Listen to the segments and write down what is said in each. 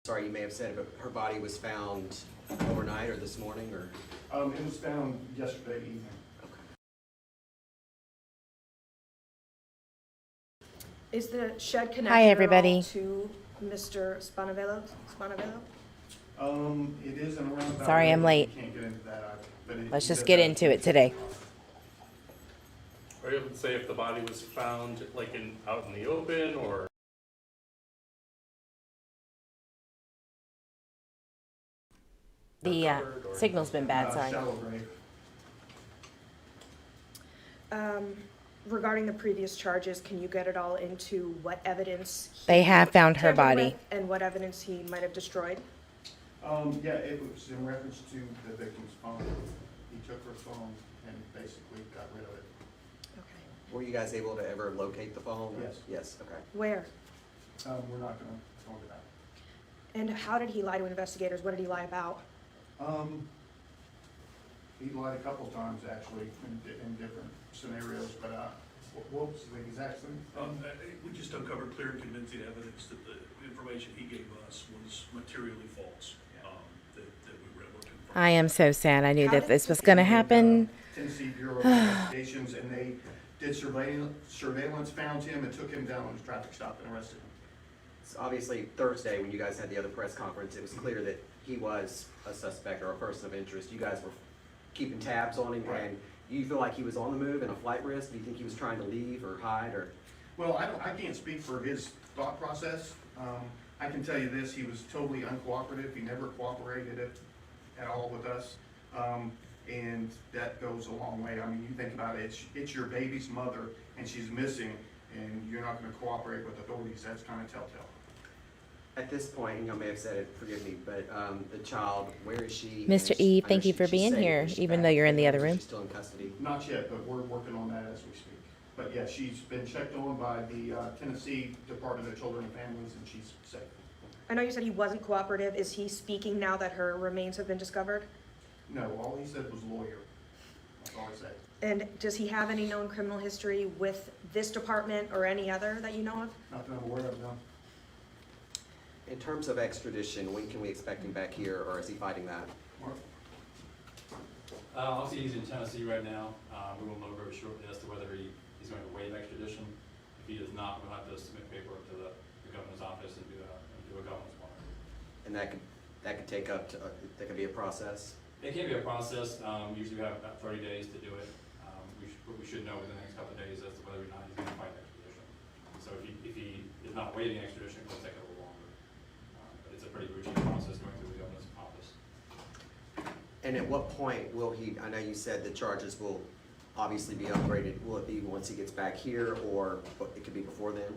Sorry, you may have said it, but her body was found overnight or this morning, or? It was found yesterday evening. Is the shed connected Hi, everybody. at all to Mr. Spanevelo? It is in a roundabout. Sorry, way, I'm but late. we can't get into that, but Let's he just does get have into it today. Are you able to say if the body was found like out in the open or? The covered or- signal's been bad, sorry. Shallow grave. Regarding the previous charges, can you get it all into what evidence? They have found her tampered body. with and what evidence he might have destroyed? Yeah, it was in reference to the victim's phone. He took her phone and basically got rid of it. Okay. Were you guys able to ever locate the phone? Yes. Yes, okay. Where? We're not gonna go into that. And how did he lie to investigators? What did he lie about? He lied a couple times actually in different scenarios, but what was the exact thing? We just uncovered clear and convincing evidence that the information he gave us was materially false, that we were able to confirm. I am so sad. I knew How that did this he was get going to And, happen. Tennessee Bureau of Investigations, and they did surveillance, found him, and took him down on a traffic stop and arrested him. So obviously Thursday, when you guys had the other press conference, it was clear that he was a suspect or a person of interest. You guys were keeping tabs on him, Right. and you feel like he was on the move and a flight risk? Do you think he was trying to leave or hide, or? Well, I can't speak for his thought process. I can tell you this, he was totally uncooperative. He never cooperated at all with us. And that goes a long way. I mean, you think about it, it's your baby's mother and she's missing and you're not gonna cooperate with authorities. That's kind of telltale. At this point, and you may have said it, forgive me, but the child, where is she? Mr. And Eve, I know thank you for she's being safe, here, but she's even back though in you're in the other Florida. room. She's still in custody. Not yet, but we're working on that as we speak. But yeah, she's been checked on by the Tennessee Department of Children and Families and she's safe. I know you said he wasn't cooperative. Is he speaking now that her remains have been discovered? No, all he said was lawyer. That's all he said. And does he have any known criminal history with this department or any other that you know of? Not that I'm aware of, no. In terms of extradition, when can we expect him back here, or is he fighting that? Mark? Obviously, he's in Tennessee right now. We will know very shortly as to whether he's going to waive extradition. If he does not, we'll have to submit paperwork to the governor's office and do a governor's warrant. And that could take up to, that could be a process? It can be a process. Usually we have about 30 days to do it. We should know within the next couple of days as to whether or not he's going to fight extradition. So if he is not waiving extradition, it will take a little longer. But it's a pretty routine process going through the governor's office. And at what point will he, I know you said the charges will obviously be upgraded. Will it be once he gets back here, or it could be before then?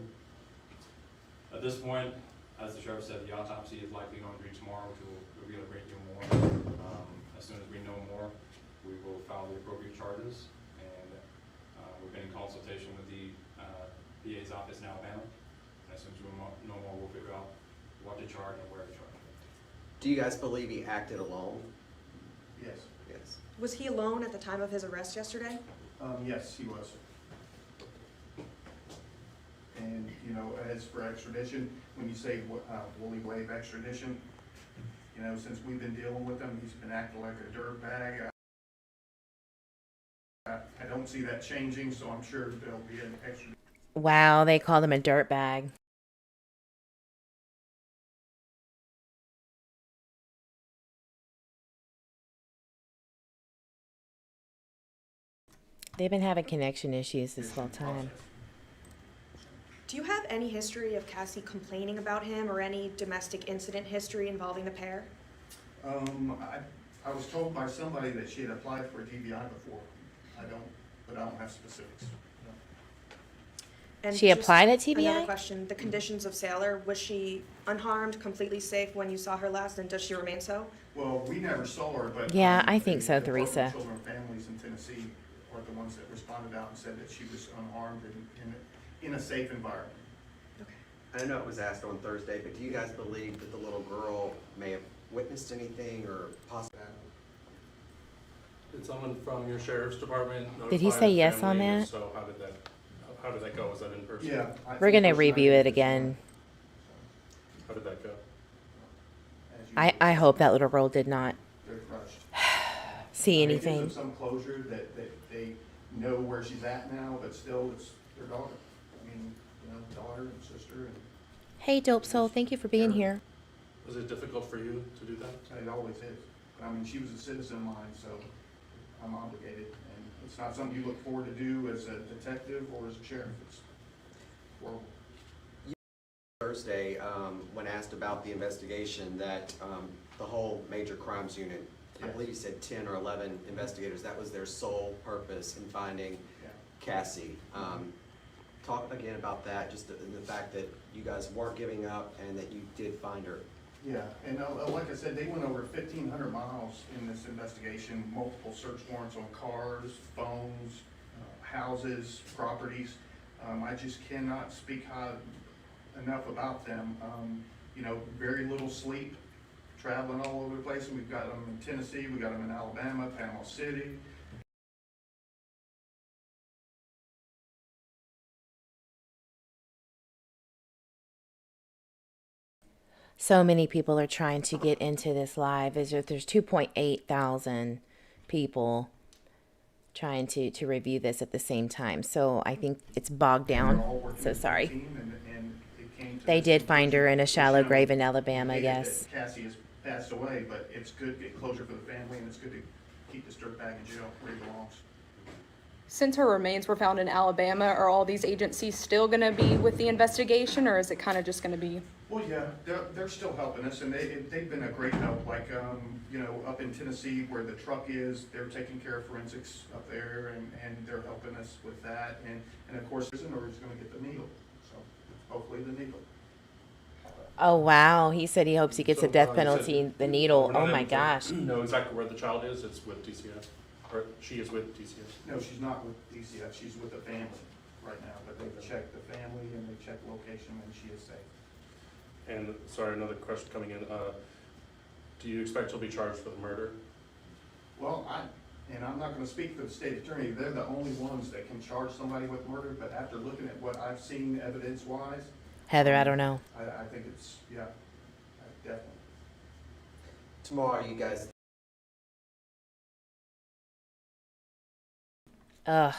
At this point, as the sheriff said, the autopsy is likely going to be tomorrow, which will reveal a great deal more. As soon as we know more, we will file the appropriate charges. And we've been in consultation with the DA's office in Alabama. And as soon as we know more, we'll figure out what to charge and where to charge. Do you guys believe he acted alone? Yes. Yes. Was he alone at the time of his arrest yesterday? Yes, he was. And, you know, as for extradition, when you say, will he waive extradition? You know, since we've been dealing with him, he's been acting like a dirtbag. I don't see that changing, so I'm sure there'll be an extradition. Wow, they called him a dirtbag. They've been having connection issues this whole time. Do you have any history of Cassie complaining about him or any domestic incident history involving the pair? I was told by somebody that she had applied for a DVI before. But I don't have specifics. And She just applied at TBI? Another question, the conditions of Saylor, was she unharmed, completely safe when you saw her last, and does she remain so? Well, we never saw her, but. Yeah, I think the so, Department of Theresa. Children and Families in Tennessee are the ones that responded out and said that she was unharmed and in a safe environment. Okay. I know it was asked on Thursday, but do you guys believe that the little girl may have witnessed anything or possibly? Did someone from your sheriff's department Did he notify say the yes on family? If that? So how did that go? Was that in person? Yeah. We're going to review it again. How did that go? I hope that little girl did not They're crushed. see It gives them anything. some closure that they know where she's at now, but still, it's their daughter. I mean, you know, daughter and sister, and Hey, Dope Soul, thank you for being here. Was it difficult for you to do that? it always is. I mean, she was a citizen of mine, so I'm obligated, and it's not something you look forward to do as a detective or as a sheriff. It's horrible. Thursday, when asked about the investigation, that the whole major crimes unit, I Yeah. believe you said 10 or 11 investigators, that was their sole purpose in finding Yeah. Cassie. Talk again about that, just the fact that you guys weren't giving up and that you did find her. Yeah, and like I said, they went over 1,500 miles in this investigation, multiple search warrants on cars, phones, houses, properties. I just cannot speak enough about them. You know, very little sleep, traveling all over the place. We've got them in Tennessee, we got them in Alabama, Panama City. So many people are trying to get into this live. There's 2.8 thousand people trying to review this at the same time. So I think it's bogged They're down. all working So as a sorry. team, and it came to They this did find her in a conclusion. shallow You know, grave in Alabama, hated yes. that Cassie has passed away, but it's good to get closure for the family, and it's good to keep this dirtbag in jail where he belongs. Since her remains were found in Alabama, are all these agencies still going to be with the investigation, or is it kind of just going to be? Well, yeah, they're still helping us, and they've been a great help. Like, you know, up in Tennessee where the truck is, they're taking care of forensics up there, and they're helping us with that. And of course, prisoner is going to get the needle, so hopefully the needle. Oh wow, he said he hopes he gets So, a death you penalty. said The needle. we're not Oh my able to gosh. know exactly where the child is. It's with DCF, or she is with DCF. No, she's not with DCF. She's with the family right now, but they've checked the family and they've checked location, and she is safe. And sorry, another question coming in. Do you expect she'll be charged with murder? Well, I'm not gonna speak for the state attorney, they're the only ones that can charge somebody with murder, but after looking at what I've seen evidence-wise, Heather, I don't know. I think it's, yeah, definitely. Tomorrow, you guys, Ugh.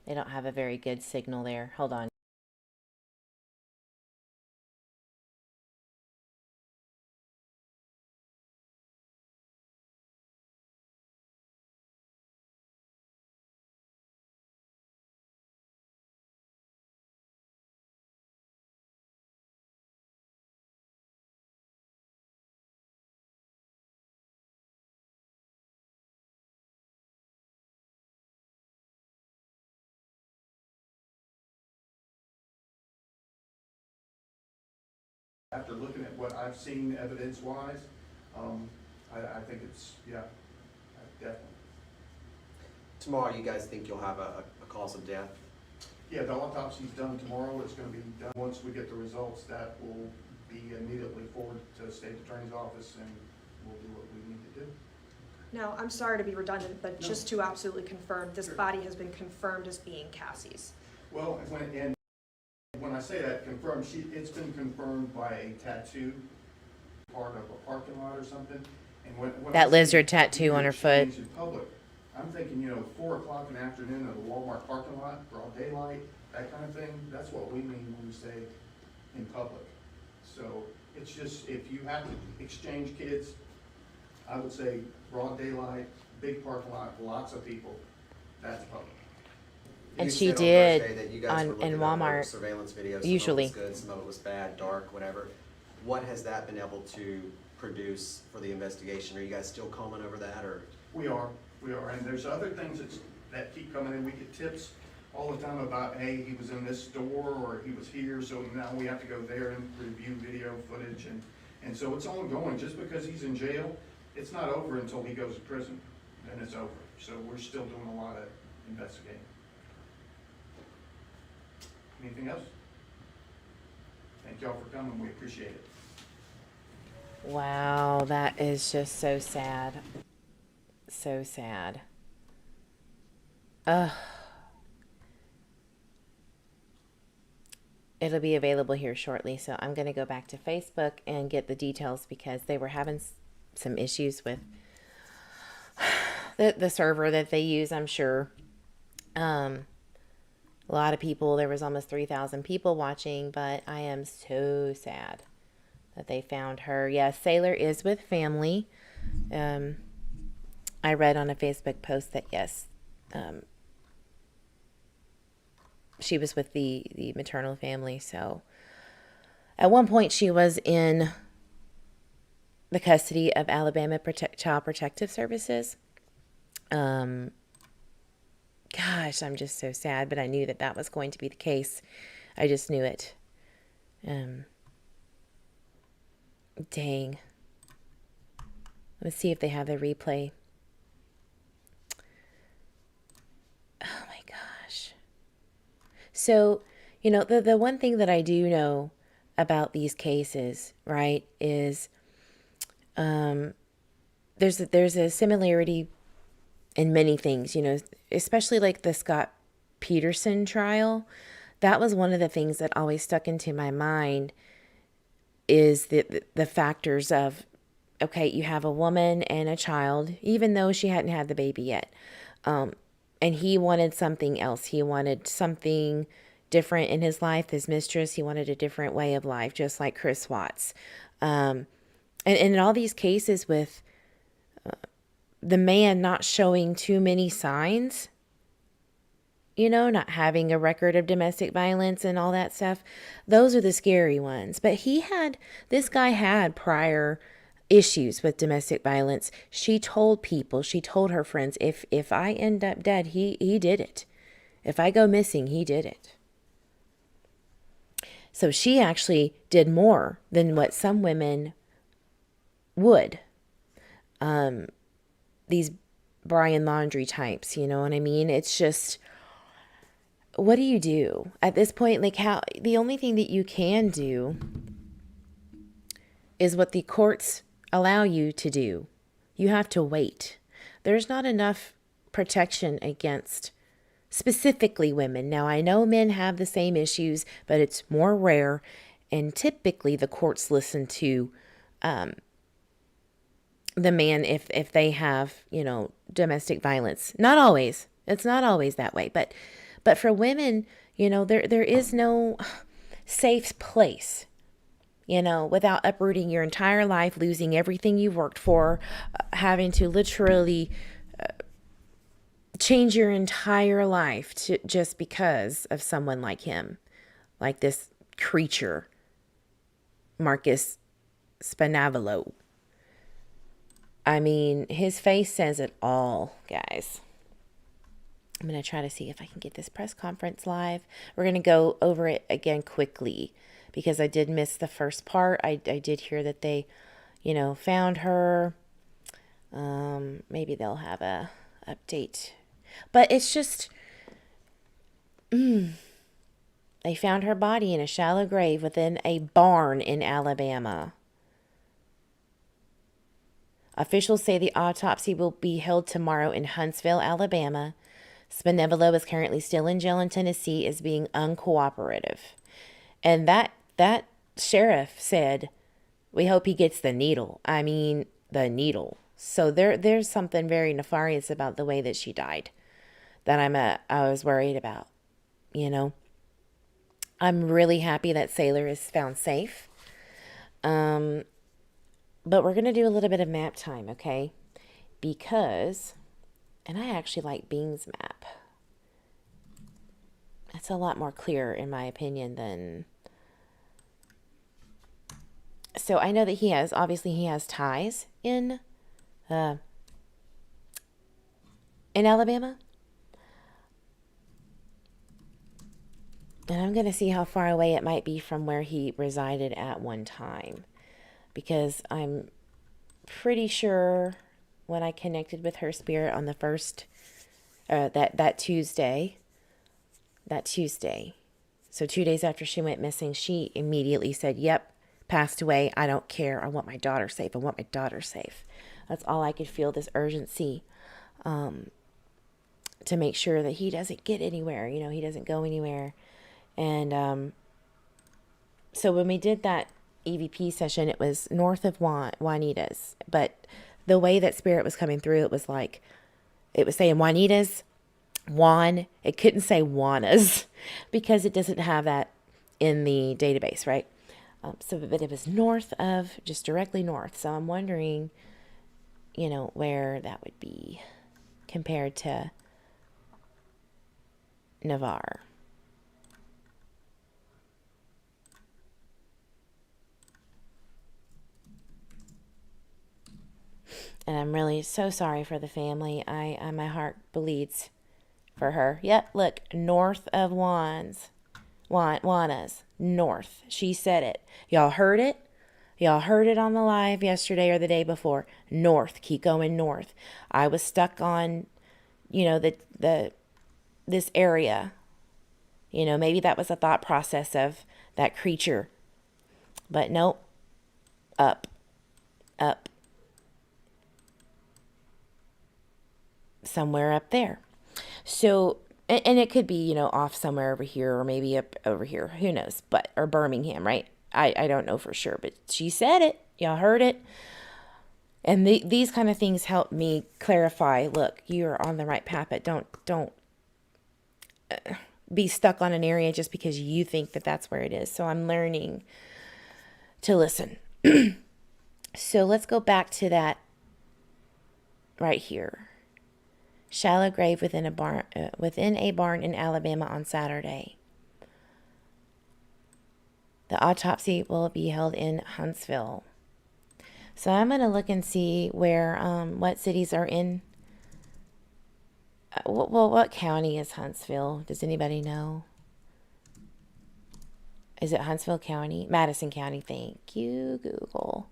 They don't have a very good signal there. Hold on. After looking at what I've seen evidence-wise, I think it's, yeah, definitely. tomorrow, you guys think you'll have a cause of death? Yeah, the autopsy's done tomorrow, it's gonna be done. Once we get the results, that will be immediately forwarded to the state attorney's office, and we'll do what we need to do. Now, I'm sorry to be redundant, but No. just to absolutely confirm, this Sure. body has been confirmed as being Cassie's. Well, when I say that confirmed, it's been confirmed by a tattoo, part of a parking lot or something, and when I That say lizard tattoo on her foot. exchange in public, I'm thinking, you know, 4 o'clock in the afternoon at a Walmart parking lot, broad daylight, that kind of thing, that's what we mean when we say in public. So, it's just, if you have to exchange kids, I would say broad daylight, big parking lot, lots of people, that's public. And You she said on did Thursday that you guys were in looking over Walmart, surveillance videos. usually. Some of it was good, some of it was bad, dark, whatever. What has that been able to produce for the investigation? Are you guys still combing over that, or? We are, and there's other things that keep coming in. We get tips all the time about, hey, he was in this store, or he was here, so now we have to go there and review video footage, and so it's ongoing. Just because he's in jail, it's not over until he goes to prison, then it's over. So we're still doing a lot of investigating. Anything else? Thank y'all for coming, we appreciate it. Wow, that is just so sad. So sad. Ugh. it'll be available here shortly. So I'm going to go back to Facebook and get the details because they were having some issues with the server that they use, I'm sure. A lot of people, there was almost 3,000 people watching, but I am so sad that they found her. Yes, Saylor is with family. I read on a Facebook post that yes, she was with the maternal family. So at one point she was in the custody of Alabama Child Protective Services. Gosh, I'm just so sad, but I knew that that was going to be the case. I just knew it. Dang. Let's see if they have the replay. Oh my gosh. So, you know, the one thing that I do know about these cases, right, is there's a similarity in many things, you know, especially like the Scott Peterson trial. That was one of the things that always stuck into my mind is the factors of, okay, you have a woman and a child, even though she hadn't had the baby yet. And he wanted something else. He wanted something different in his life. His mistress, he wanted a different way of life, just like Chris Watts. And in all these cases with the man not showing too many signs, you know, not having a record of domestic violence and all that stuff, those are the scary ones. But this guy had prior issues with domestic violence. She told people, she told her friends, if I end up dead, he did it. If I go missing, he did it. So she actually did more than what some women would. These Brian Laundrie types, you know what I mean? It's just, what do you do at this point? Like, the only thing that you can do is what the courts allow you to do. You have to wait. There's not enough protection against specifically women. Now, I know men have the same issues, but it's more rare. And typically the courts listen to the man if they have, you know, domestic violence. Not always. It's not always that way. But for women, you know, there is no safe place, you know, without uprooting your entire life, losing everything you've worked for, having to literally change your entire life just because of someone like him, like this creature, Marcus Spanevelo. I mean, his face says it all, guys. I'm going to try to see if I can get this press conference live. We're going to go over it again quickly because I did miss the first part. I did hear that they, you know, found her. Maybe they'll have a update. But it's just, they found her body in a shallow grave within a barn in Alabama. Officials say the autopsy will be held tomorrow in Huntsville, Alabama. Spanevelo is currently still in jail in Tennessee as being uncooperative. And that sheriff said, we hope he gets the needle. I mean, the needle. So there's something very nefarious about the way that she died that I was worried about, you know. I'm really happy that Saylor is found safe. But we're going to do a little bit of map time, okay? Because, and I actually like Bing's map. It's a lot more clear, in my opinion, than... So I know that he has ties in Alabama. And I'm going to see how far away it might be from where he resided at one time. Because I'm pretty sure when I connected with her spirit on the first, that Tuesday, so 2 days after she went missing, she immediately said, yep, passed away. I don't care. I want my daughter safe. I want my daughter safe. That's all I could feel, this urgency to make sure that he doesn't get anywhere. You know, he doesn't go anywhere. And So when we did that EVP session, it was north of Juanita's, but the way that spirit was coming through, it was like, it was saying Juanita's, Juan. It couldn't say Juana's because it doesn't have that in the database, right? But it was north of, just directly north. So I'm wondering, where that would be compared to Navarre. And I'm really so sorry for the family. My heart bleeds for her. Yep, look, north of Juana's, north. She said it. Y'all heard it? Y'all heard it on the live yesterday or the day before. North, keep going north. I was stuck on, this area. Maybe that was a thought process of that creature. But nope. Up. Somewhere up there. So, and it could be, off somewhere over here or maybe up over here. Who knows? Or Birmingham, right? I don't know for sure, but she said it. Y'all heard it. And these kind of things help me clarify, look, you're on the right path, but don't be stuck on an area just because you think that that's where it is. So I'm learning to listen. So let's go back to that right here. Shallow grave within a barn in Alabama on Saturday. The autopsy will be held in Huntsville. So I'm going to look and see where, what cities are in. What county is Huntsville? Does anybody know? Is it Huntsville County? Madison County. Thank you, Google.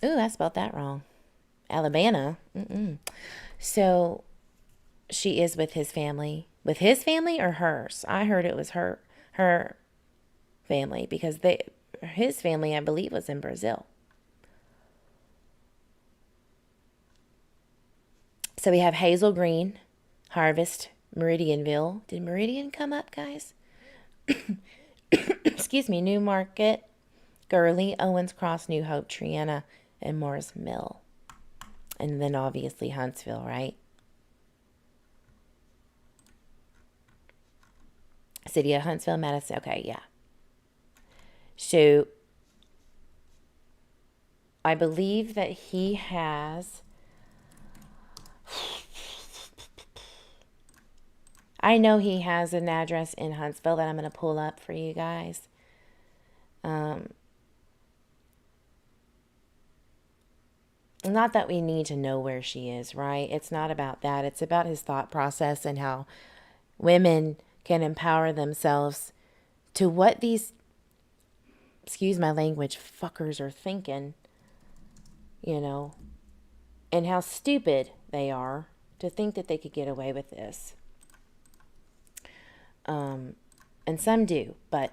Ooh, I spelled that wrong. Alabama. So she is with his family. With his family or hers? I heard it was her family because his family, I believe, was in Brazil. So we have Hazel Green, Harvest, Meridianville. Did Meridian come up, guys? Excuse me. New Market, Gurley, Owens Cross, New Hope, Triana, and Morris Mill. And then obviously Huntsville, right? City of Huntsville, Madison. Okay, yeah. So I believe that he has... I know he has an address in Huntsville that I'm going to pull up for you guys. Not that we need to know where she is, right? It's not about that. It's about his thought process and how women can empower themselves to what these, excuse my language, fuckers are thinking, and how stupid they are to think that they could get away with this. And some do, but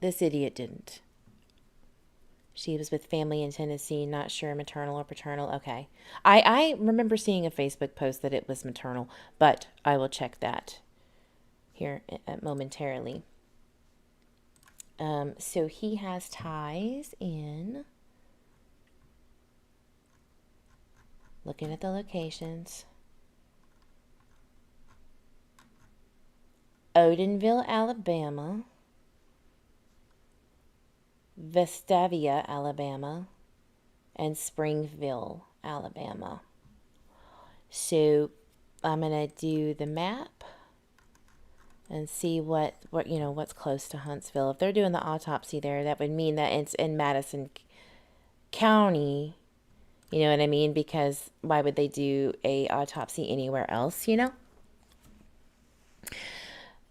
this idiot didn't. She was with family in Tennessee, not sure maternal or paternal. Okay. I remember seeing a Facebook post that it was maternal, but I will check that here momentarily. So he has ties in, looking at the locations, Odenville, Alabama, Vestavia, Alabama, and Springville, Alabama. So I'm going to do the map and see what's close to Huntsville. If they're doing the autopsy there, that would mean that it's in Madison County. You know what I mean? Because why would they do a autopsy anywhere else,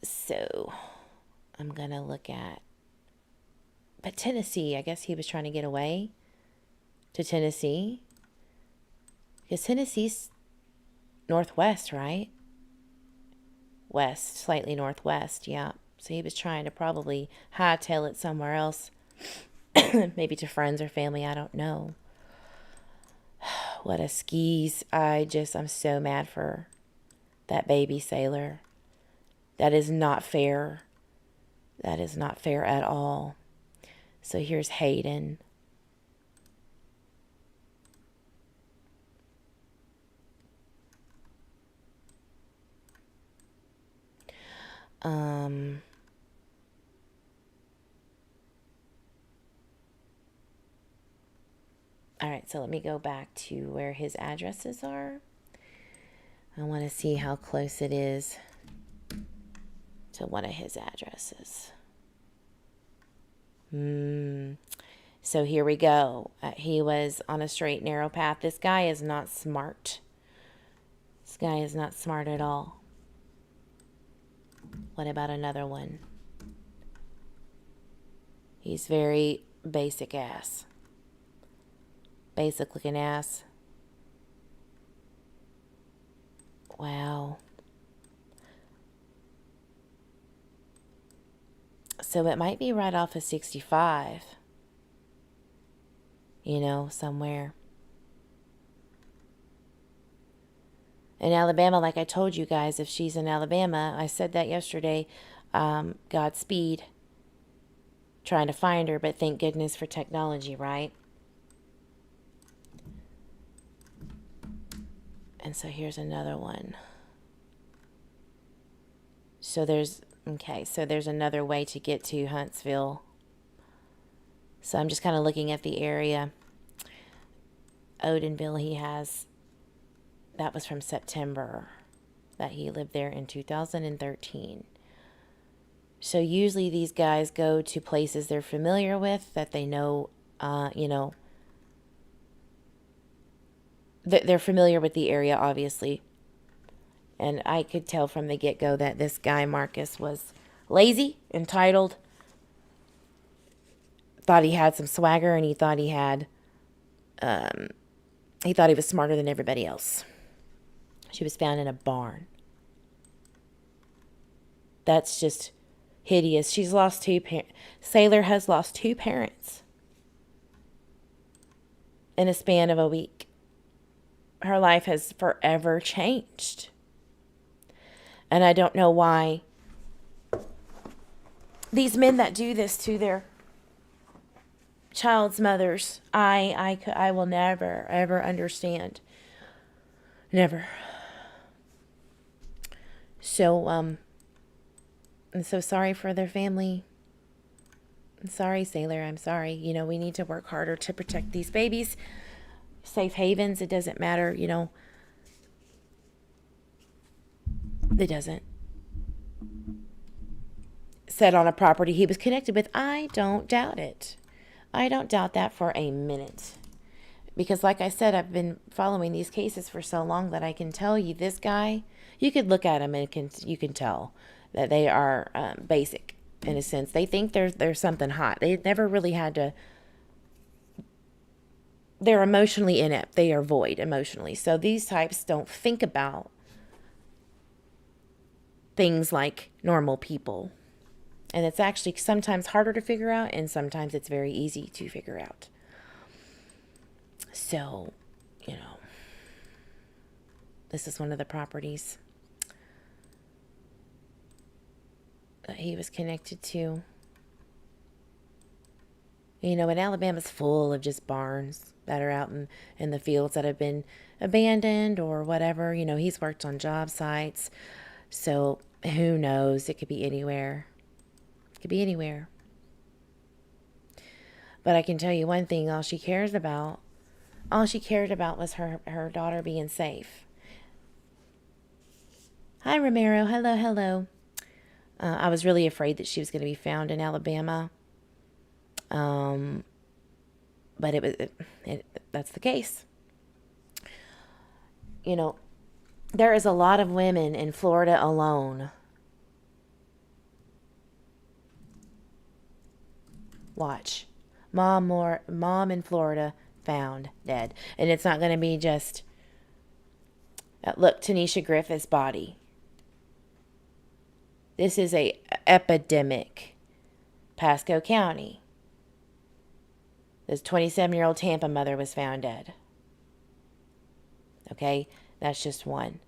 So I'm going to look at, but Tennessee, I guess he was trying to get away to Tennessee. Because Tennessee's northwest, right? West, slightly northwest, yeah. So he was trying to probably hightail it somewhere else. Maybe to friends or family, I don't know. What a skis. I'm so mad for that baby Saylor. That is not fair. That is not fair at all. So here's Hayden. All right, so let me go back to where his addresses are. I want to see how close it is to one of his addresses. So here we go. He was on a straight, narrow path. This guy is not smart. This guy is not smart at all. What about another one? He's very basic ass. Basic looking ass. Wow. So it might be right off of 65. You know, somewhere. In Alabama, like I told you guys, if she's in Alabama, I said that yesterday, Godspeed. Trying to find her, but thank goodness for technology, right? And so here's another one. So there's another way to get to Huntsville. So I'm just kind of looking at the area. Odenville, that was from September, that he lived there in 2013. So usually these guys go to places they're familiar with, that they know, they're familiar with the area, obviously. And I could tell from the get-go that this guy, Marcus, was lazy, entitled, thought he had some swagger, and he thought he was smarter than everybody else. She was found in a barn. That's just hideous. She's lost two parents. Saylor has lost two parents in a span of a week. Her life has forever changed. And I don't know why these men that do this to their child's mothers, I will never, ever understand. Never. So, I'm so sorry for their family. I'm sorry, Saylor, I'm sorry. You know, we need to work harder to protect these babies. Safe havens, it doesn't matter, you know. It doesn't. Said on a property he was connected with. I don't doubt it. I don't doubt that for a minute. Because like I said, I've been following these cases for so long that I can tell you this guy, you could look at him and you can tell that they are basic in a sense. They think there's something hot. They never really had to. They're emotionally inept. They are void emotionally. So these types don't think about things like normal people. And it's actually sometimes harder to figure out, and sometimes it's very easy to figure out. So, you know, this is one of the properties that he was connected to. You know, and Alabama's full of just barns that are out in the fields that have been abandoned or whatever. You know, he's worked on job sites. So who knows? It could be anywhere. It could be anywhere. But I can tell you one thing, all she cared about was her daughter being safe. Hi, Romero. Hello, hello. I was really afraid that she was going to be found in Alabama. But that's the case. You know, there is a lot of women in Florida alone. Watch. Mom in Florida found dead. And it's not going to be just, look, Tanisha Griffith's body. This is a epidemic. Pasco County. This 27-year-old Tampa mother was found dead. Okay? That's just one.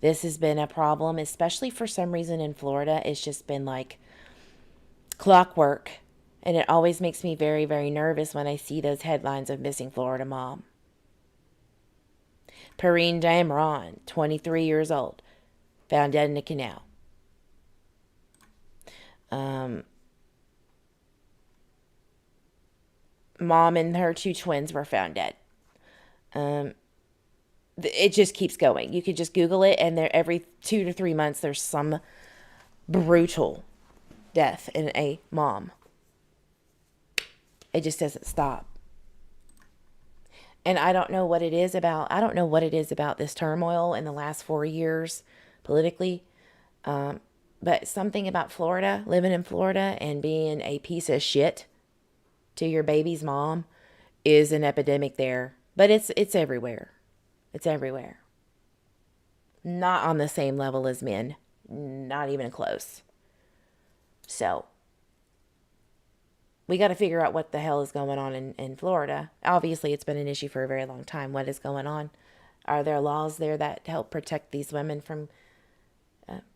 This has been a problem, especially for some reason in Florida. It's just been like clockwork. And it always makes me very, very nervous when I see those headlines of missing Florida mom. Perrine Dameron, 23 years old, found dead in a canal. Mom and her 2 twins were found dead. It just keeps going. You could just Google it, and there every 2 to 3 months there's some brutal death in a mom. It just doesn't stop. And I don't know what it is about this turmoil in the last 4 years politically. But something about Florida, living in Florida and being a piece of shit to your baby's mom is an epidemic there. But it's everywhere. It's everywhere. Not on the same level as men. Not even close. So we got to figure out what the hell is going on in Florida. Obviously, it's been an issue for a very long time. What is going on? Are there laws there that help protect these women from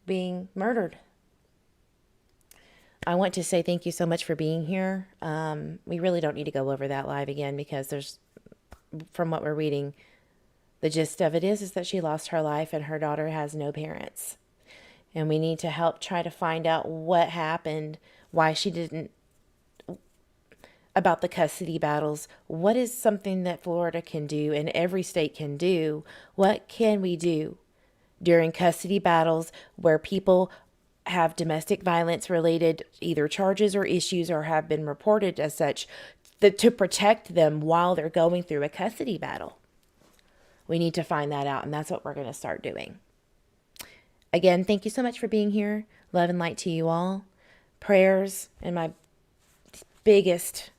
being murdered? I want to say thank you so much for being here. We really don't need to go over that live again because from what we're reading, the gist of it is that she lost her life and her daughter has no parents. And we need to help try to find out what happened, why she didn't, about the custody battles. What is something that Florida can do and every state can do? What can we do during custody battles where people have domestic violence related either charges or issues or have been reported as such, to protect them while they're going through a custody battle? We need to find that out, and that's what we're going to start doing. Again, thank you so much for being here. Love and light to you all. Prayers and my biggest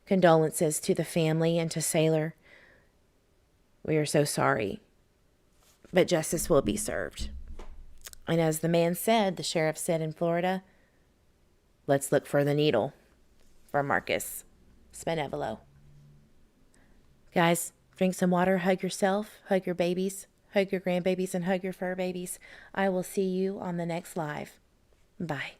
condolences to the family and to Saylor. We are so sorry, but justice will be served. And as the man said, the sheriff said in Florida, let's look for the needle for Marcus Spanevelo. Guys, drink some water, hug yourself, hug your babies, hug your grandbabies, and hug your fur babies. I will see you on the next live. Bye.